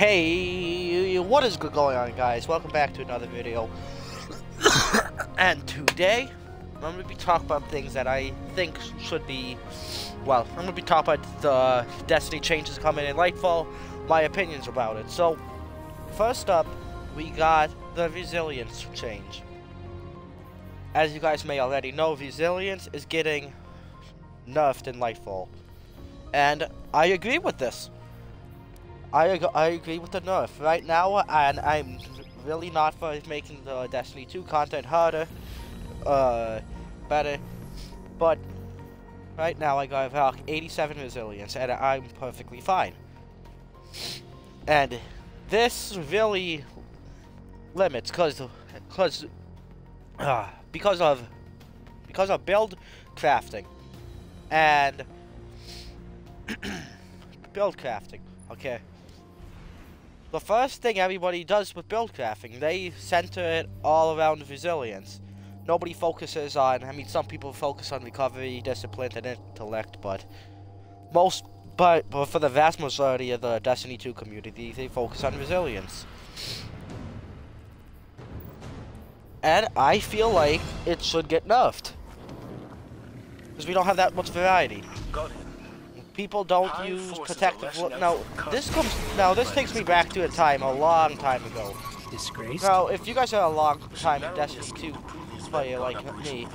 Hey, what is going on, guys? Welcome back to another video. And today, I'm going to be talking about things that I think should be, well, I'm going to be talking about the Destiny changes coming in Lightfall, my opinions about it. So, first up, we got the Resilience change. As you guys may already know, Resilience is getting nerfed in Lightfall. And I agree with this. I agree with the nerf right now, and I'm really not for making the Destiny 2 content harder, better, but right now I got about 87 resilience, and I'm perfectly fine. And this really limits, because of build crafting and build crafting. Okay. The first thing everybody does with build crafting, they center it all around resilience. Nobody focuses on, I mean, some people focus on recovery, discipline, and intellect, but for the vast majority of the Destiny 2 community, they focus on resilience. And I feel like it should get nerfed, because we don't have that much variety. Got it. People don't use protective. This takes me back to a long time ago. Disgrace. Now, if you guys are a long time Destiny 2 player like me,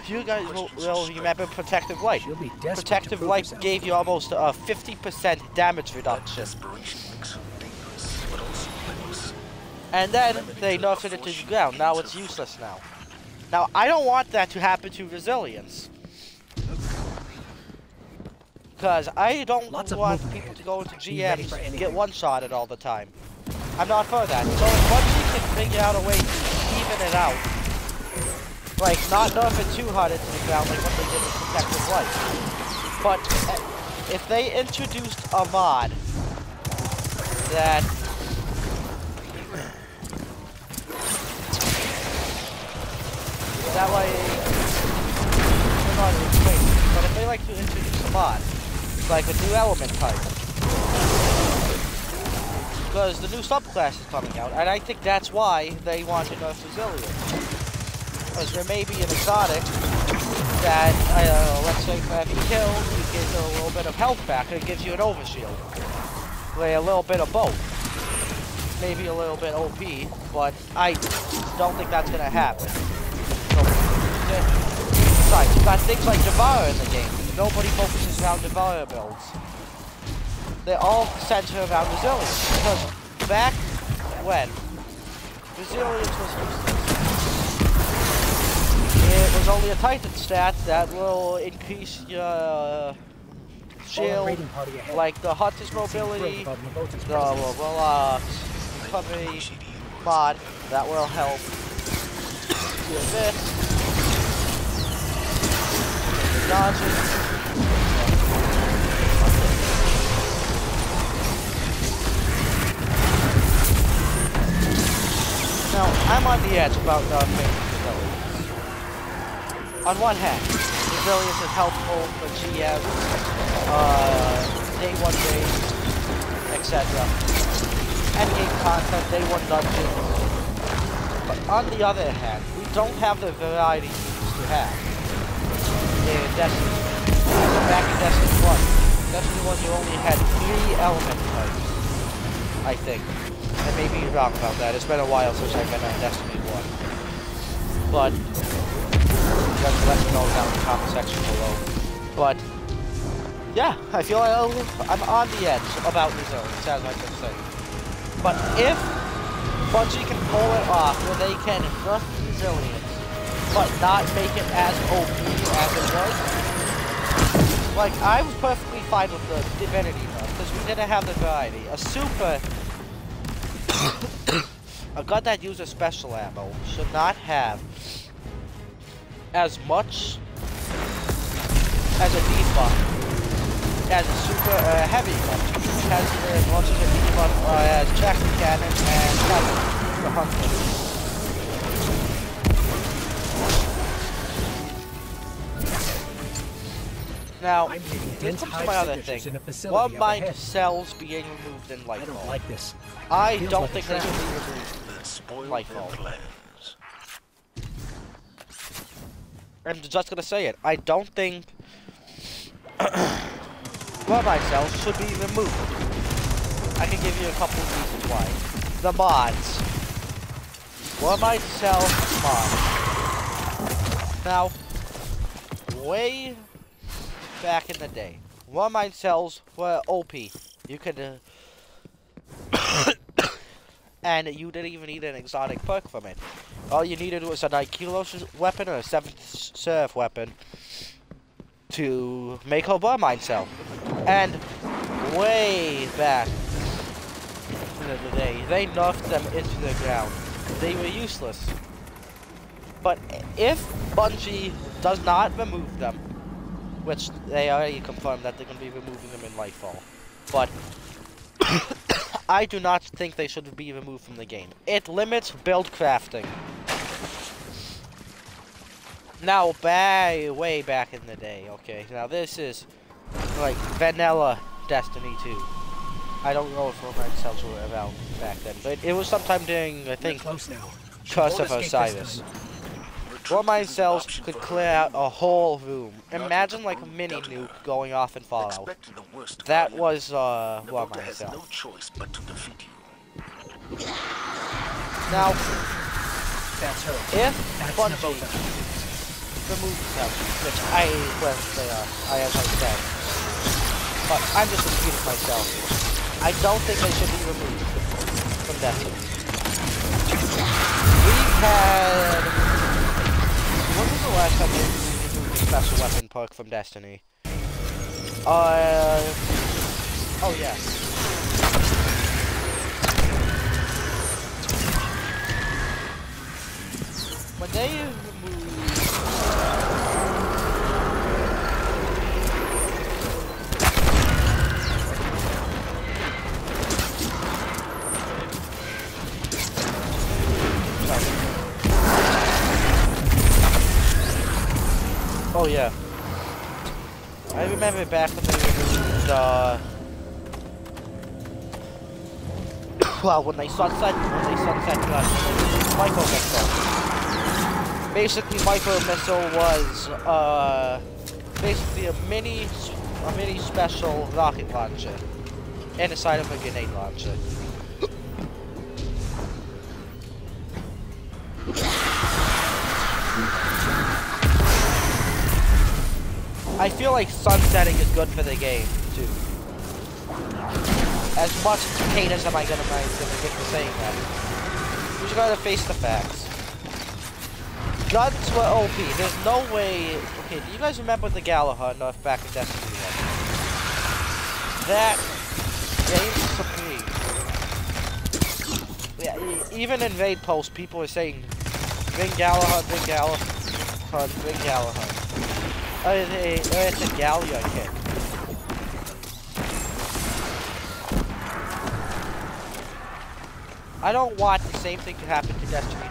you guys will remember Protective Light. Protective Light gave you almost a 50% damage reduction. And then they nerfed it to the ground. Now it's useless now. Now, I don't want that to happen to Resilience. Because I don't want people to go into GMs and get one-shotted all the time. I'm not for that. So if Bungie can figure out a way to even it out, like not nerf it too hard into the ground like what they did with Protective Light. But if they introduced a mod that way, but if they like to introduce a mod, like a new element type, because the new subclass is coming out, and I think that's why they want to nerf resilience. Because there may be an exotic that, let's say for every kill, you get a little bit of health back, and it gives you an overshield. Like a little bit of both. Maybe a little bit OP, but I don't think that's gonna happen. So, besides, you got things like Devour in the game. Nobody focuses around Devour builds. They all center around resilience. Because back when resilience was useless, it was only a Titan stat that will increase your shield, like the Hunter's mobility, the recovery mod that will help with this. Dodging. Now, I'm on the edge about nerfing resilience. On one hand, resilience is helpful for GM, day 1 raids, etc. Endgame content, day 1 dungeons. But on the other hand, we don't have the variety we used to have. In Destiny. Back in Destiny 1. Destiny 1 you only had 3 element types. I think. I may be wrong about that. It's been a while since I've been on Destiny 1. But you guys can let me know down in the comment section below. But yeah, I feel like I'm on the edge about resilience, as I just said. But if Bungie can pull it off where they can nerf resilience but not make it as OP as it was. Like, I was perfectly fine with the Divinity nerf, because we didn't have the variety. A super... a gun that uses special ammo should not have as much as a debuff as a super heavy gun. It has as much as a debuff as Jackson Cannon and the Hunter. Now, I'm reading this dense comes to hive my other signatures thing. in a facility What up mind ahead. cells being removed in I don't Lightfall? like this. I Feels don't like a think they trap. should be removed Let's spoil from their Lightfall. plans. I'm just gonna say it. I don't think Bloodline cells should be removed. I can give you a couple of reasons why. The mods. Bloodline cell mods. Now, way back in the day, Bloodline cells were OP. You could, and you didn't even need an exotic perk from it. All you needed was a 9 kilos weapon or a 7th serve weapon to make a Bloodline cell. And way back in the day, they nerfed them into the ground. They were useless. But if Bungie does not remove them, which they already confirmed that they're going to be removing them in Lightfall, but I do not think they should be removed from the game. It limits build crafting. Now, way back in the day, okay, now this is like vanilla Destiny 2. I don't know if Bloodline cells were around back then, but it was sometime during, I think, Close now. Curse of Won't escape this Osiris. time. Bloodline cells could clear out a whole room. Imagine like a mini nuke going off in Fallout. That was Bloodline cell. No choice but to defeat you. Now, That's her. if That's Bungie Nabota. removes them, which well, they are, as I said, but I'm just repeating myself. I don't think they should be removed from Destiny. We've had... When was the last time they removed the special weapon perk from Destiny? Oh yeah. When they removed... Oh yeah. I remember back when they removed, well, when they sunset Micro Missile. Basically, Micro Missile was, basically a mini special rocket launcher inside of a grenade launcher. I feel like sunsetting is good for the game, too. As much hate as am I gonna get for saying that. We just gotta face the facts. Guns were OP. There's no way... Okay, do you guys remember the Galahad nerf back in Destiny 1? That reigned supreme. Yeah, even in raid posts, people were saying, bring Galahad, bring Galahad, bring Galahad. It's a Gallia kit. I don't want the same thing to happen to Destiny 2.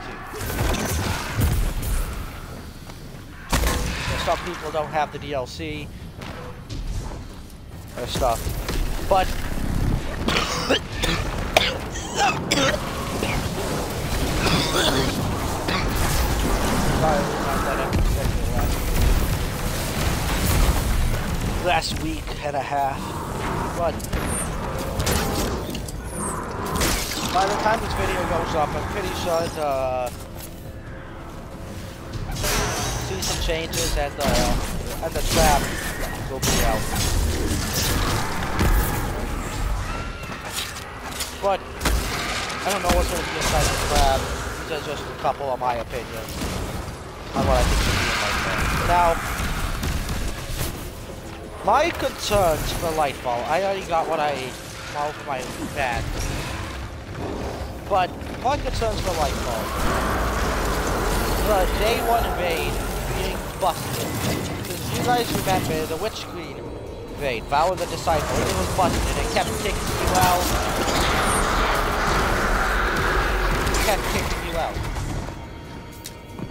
Some people don't have the DLC or stuff, but last week and a half, but by the time this video goes up, I'm pretty sure to see some changes and the trap will be out. But I don't know what's going to be inside the trap. These are just a couple of my opinions on what I think should be in my trap. Now, my concerns for Lightfall, I already got what I want for my bad. But my concerns for Lightfall, the day one raid being busted. Because you guys remember the Witch Queen raid, Vow of the Disciple, it was busted. It kept kicking you out. It kept kicking you out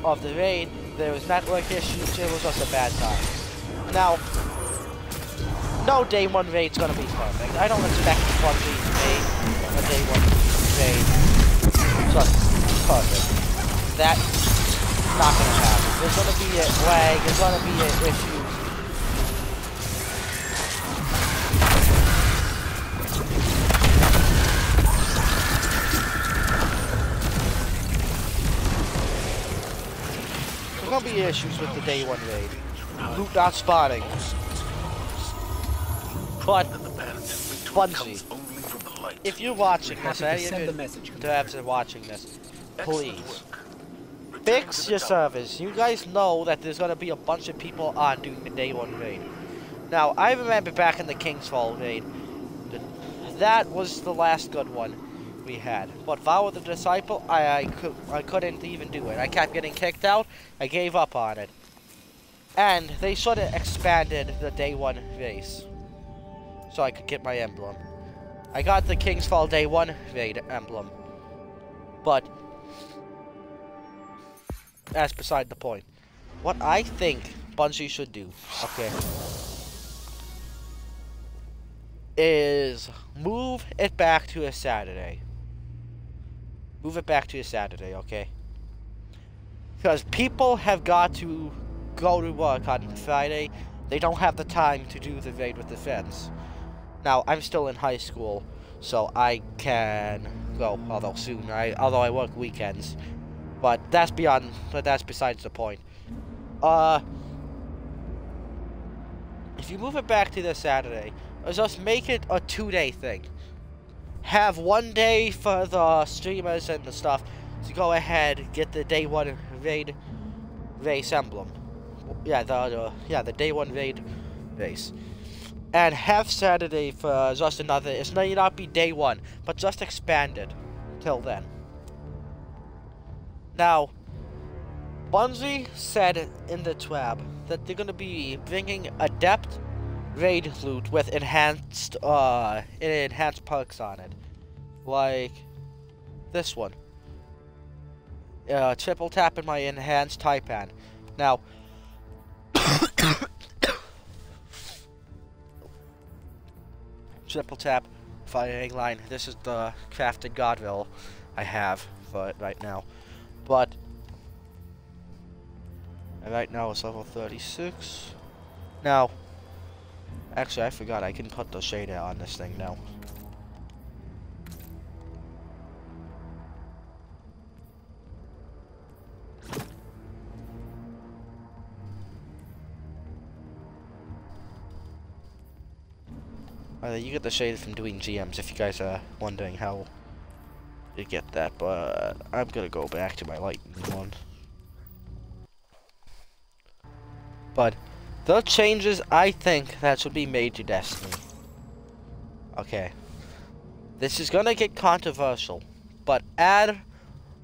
of the raid. There was network issues. It was just a bad time. Now, No day one raid's gonna be perfect. I don't expect Bungie to make a day one raid just perfect. That's not gonna happen. There's gonna be a lag, there's gonna be issues. There's gonna be issues with the day one raid. Loot not spotting. But, Bungie, if you're watching this, any of your devs are watching this, please, fix your servers. You guys know that there's gonna be a bunch of people on doing the day one raid. Now, I remember back in the King's Fall raid, that was the last good one we had. But Vow of the Disciple, I couldn't even do it. I kept getting kicked out, I gave up on it. And they should have expanded the day one race, so I could get my emblem. I got the King's Fall day one raid emblem. But that's beside the point. What I think Bungie should do, okay, is move it back to a Saturday. Move it back to a Saturday, okay? Because people have got to go to work on Friday. They don't have the time to do the raid with the friends. Now, I'm still in high school, so I can go, although soon, although I work weekends. But that's besides the point. If you move it back to this Saturday, just make it a 2-day thing. Have one day for the streamers and the stuff to go ahead, get the day one raid race emblem. Yeah, the day one raid race. And have Saturday for just another, it may not be day one, but just expand it till then. Now, Bungie said in the TWAB that they're going to be bringing Adept raid loot with enhanced perks on it. Like this one. Triple tap in my enhanced Taipan. Now, triple tap firing line. This is the crafted Godville I have for it right now. But right now it's level 36. Now, actually I forgot I can put the shader on this thing now. You get the shader from doing GMs if you guys are wondering how you get that, but I'm gonna go back to my lightning one. But the changes I think that should be made to Destiny. Okay. This is gonna get controversial, but add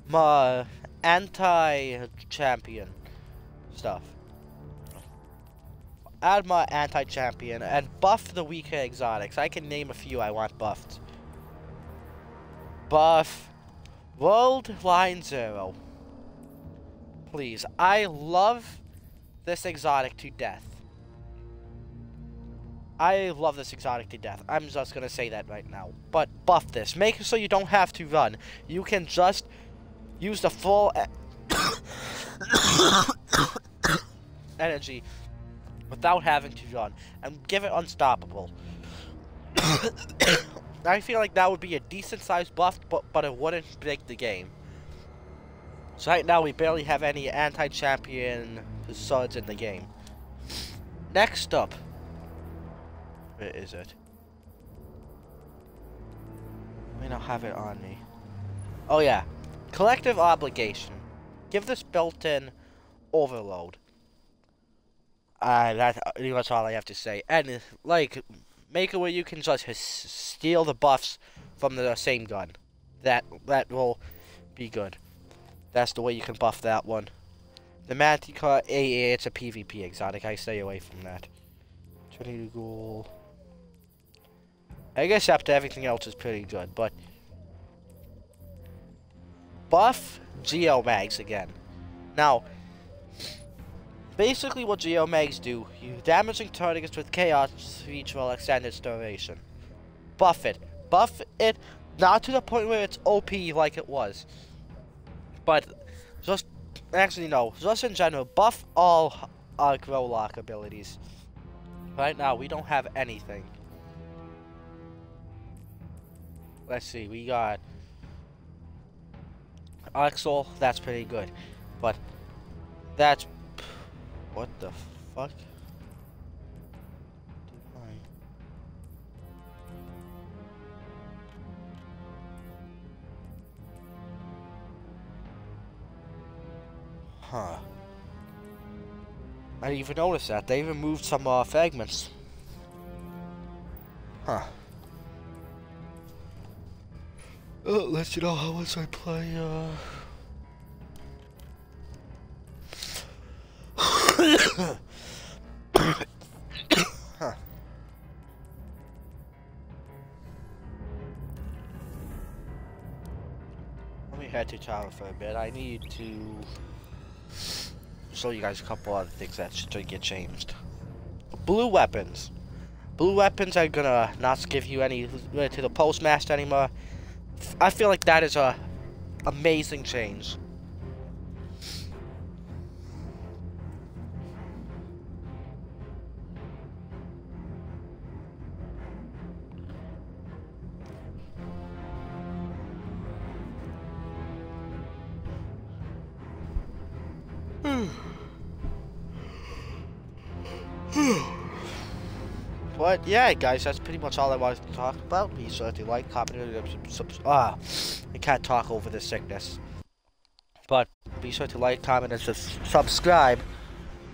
my anti-champion stuff. Add my anti-champion and buff the weaker exotics. I can name a few I want buffed. Buff World Line 0. Please. I love this exotic to death. I love this exotic to death. I'm just gonna say that right now. But buff this. Make it so you don't have to run. You can just use the full energy without having to run, and give it unstoppable. I feel like that would be a decent sized buff, but it wouldn't break the game. So right now we barely have any anti-champion swords in the game. Next up, where is it? I may not have it on me. Oh yeah, collective obligation. Give this built-in overload. That's all I have to say. And, like, make it where you can just steal the buffs from the same gun. That will be good. That's the way you can buff that one. The Manticore AA, it's a PvP exotic. I stay away from that. 22 gold. I guess after everything else is pretty good, but buff Geomags again. Now, Basically what Geomags do, you damaging targets with chaos reach while extended duration. Buff it. Buff it, not to the point where it's OP like it was. But just, actually no, just in general, buff all our grow lock abilities. Right now, we don't have anything. Let's see, we got Axel, that's pretty good. But that's, what the fuck? Huh. I didn't even notice that. They removed some fragments. Huh. Let you know how much I play, huh. Let me head to tower for a bit. I need to show you guys a couple other things that should get changed. Blue weapons. Blue weapons are gonna not give you any to the postmaster anymore. I feel like that is a amazing change. But yeah, guys, that's pretty much all I wanted to talk about. Be sure to like, comment, and subscribe. I can't talk over the sickness. But be sure to like, comment, and subscribe.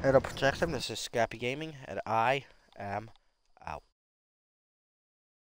And a protection. This is Scrappy Gaming, and I am